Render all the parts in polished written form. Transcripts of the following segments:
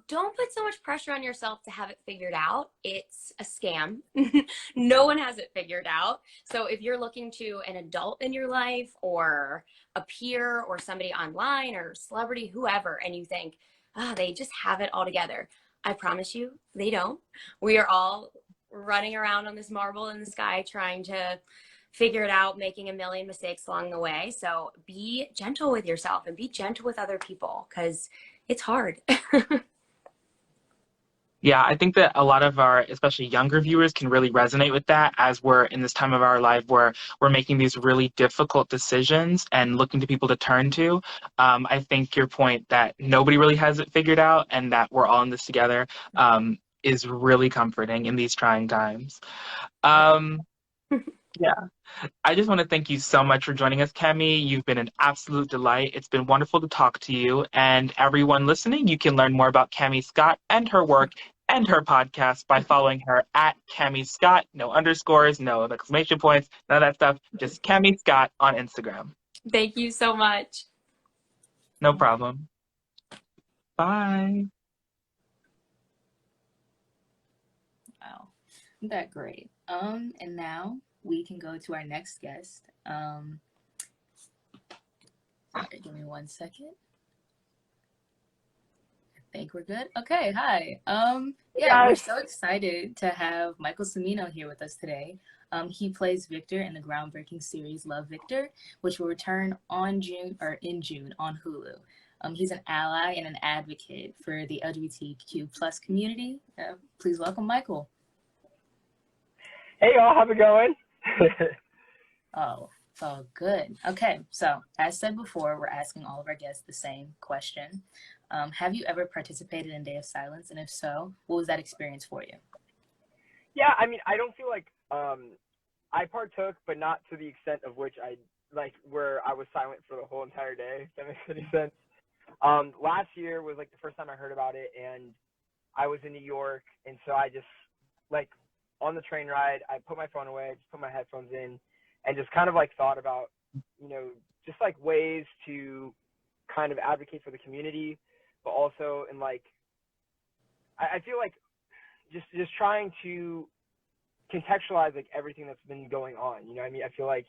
Don't put so much pressure on yourself to have it figured out. It's a scam. No one has it figured out. So if you're looking to an adult in your life or a peer or somebody online or celebrity, whoever, and you think, oh, they just have it all together. I promise you, they don't. We are all running around on this marble in the sky trying to figure it out, making a million mistakes along the way. So be gentle with yourself and be gentle with other people because it's hard. Yeah, I think that a lot of our, especially younger viewers, can really resonate with that as we're in this time of our life where we're making these really difficult decisions and looking to people to turn to. I think your point that nobody really has it figured out and that we're all in this together is really comforting in these trying times. Um, yeah. I just want to thank you so much for joining us, Kemi. You've been an absolute delight. It's been wonderful to talk to you. And everyone listening, you can learn more about Kemi Scott and her work and her podcast by following her at Kemi Scott. No underscores, no exclamation points, none of that stuff. Just Kemi Scott on Instagram. Thank you so much. No problem. Bye. Wow, isn't that great? And now we can go to our next guest. Sorry, give me 1 second. I think we're good. Okay, hi. Yeah, we're so excited to have Michael Cimino here with us today. He plays Victor in the groundbreaking series Love, Victor, which will return in June on Hulu. He's an ally and an advocate for the LGBTQ plus community. Please welcome Michael. Hey y'all, how's it going? Oh, good. Okay, so as said before, we're asking all of our guests the same question. Have you ever participated in Day of Silence? And if so, what was that experience for you? Yeah, I mean, I don't feel like I partook, but not to the extent of which where I was silent for the whole entire day, if that makes any sense. Last year was like the first time I heard about it, and I was in New York, and so I just, like, on the train ride, I put my phone away, just put my headphones in, and just kind of like thought about, just like ways to kind of advocate for the community, but also in like, I feel like just trying to contextualize like everything that's been going on. You know what I mean? I feel like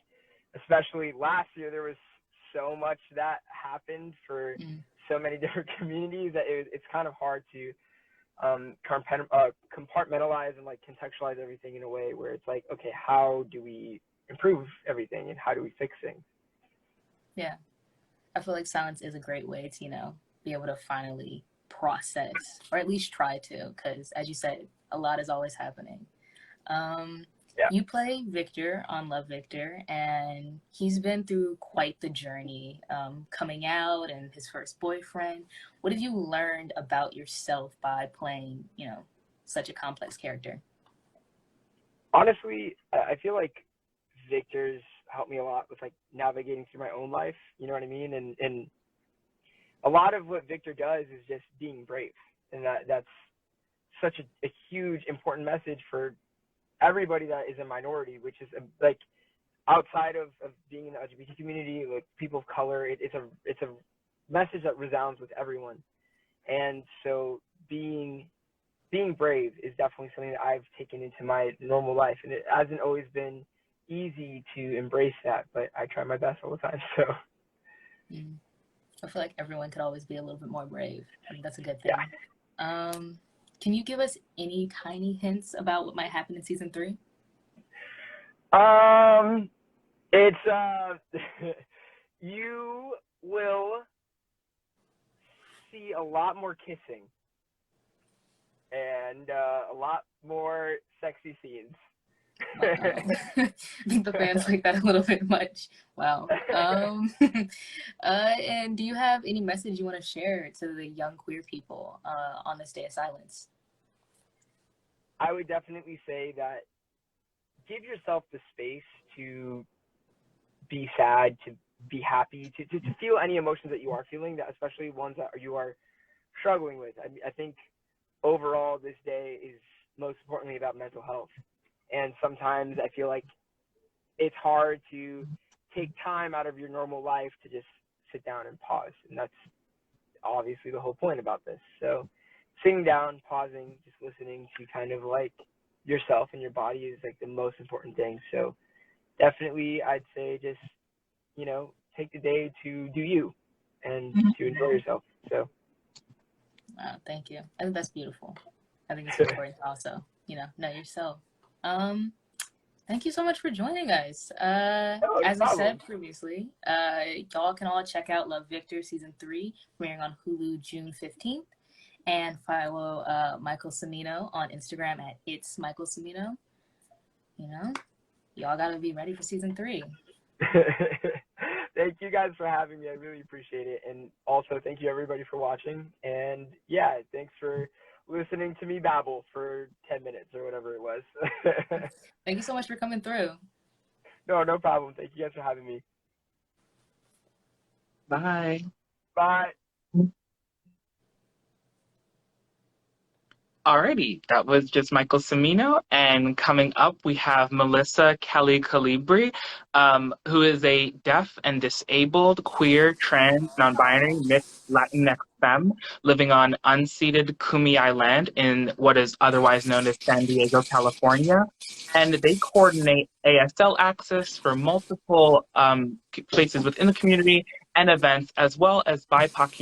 especially last year there was so much that happened for so many different communities that it's kind of hard to compartmentalize and like contextualize everything in a way where it's like, okay, how do we improve everything and how do we fix things? Yeah, I feel like silence is a great way to, be able to finally process, or at least try to, because as you said, a lot is always happening. You play Victor on Love, Victor, and he's been through quite the journey, coming out and his first boyfriend. What have you learned about yourself by playing, such a complex character? Honestly, I feel like Victor's helped me a lot with like navigating through my own life. You know what I mean? And a lot of what Victor does is just being brave, and that's such a huge important message for everybody that is a minority, which is like outside of being in the LGBT community, like people of color. It's a message that resounds with everyone, and so being brave is definitely something that I've taken into my normal life, and it hasn't always been easy to embrace that, but I try my best all the time. So I feel like everyone could always be a little bit more brave. I think that's a good thing. Yeah. Can you give us any tiny hints about what might happen in season 3? It's you will see a lot more kissing and a lot more sexy scenes. Wow. I think the fans like that a little bit much. Wow. And do you have any message you want to share to the young queer people on this Day of Silence? I would definitely say that give yourself the space to be sad, to be happy, to feel any emotions that you are feeling, that especially ones that you are struggling with. I think overall this day is most importantly about mental health. And sometimes I feel like it's hard to take time out of your normal life to just sit down and pause. And that's obviously the whole point about this. So sitting down, pausing, just listening to kind of like yourself and your body is like the most important thing. So definitely, I'd say just take the day to do you and to enjoy yourself. So. Wow, thank you. I think that's beautiful. I think it's important to also, know yourself. Thank you so much for joining us. No As I problem. said previously, y'all can all check out Love Victor Season 3, premiering on Hulu June 15th. And follow Michael Cimino on Instagram at It's Michael Cimino. Y'all gotta be ready for Season 3. Thank you guys for having me. I really appreciate it. And also, thank you everybody for watching. And yeah, thanks for listening to me babble for 10 minutes or whatever it was. Thank you so much for coming through. No problem. Thank you guys for having me. Bye. Bye. Alrighty, that was just Michael Cimino, and coming up we have Melissa Kelly Calibri, who is a deaf and disabled, queer, trans, non-binary, mixed Latinx femme living on unceded Kumeyaay land in what is otherwise known as San Diego, California. And they coordinate ASL access for multiple places within the community and events, as well as BIPOC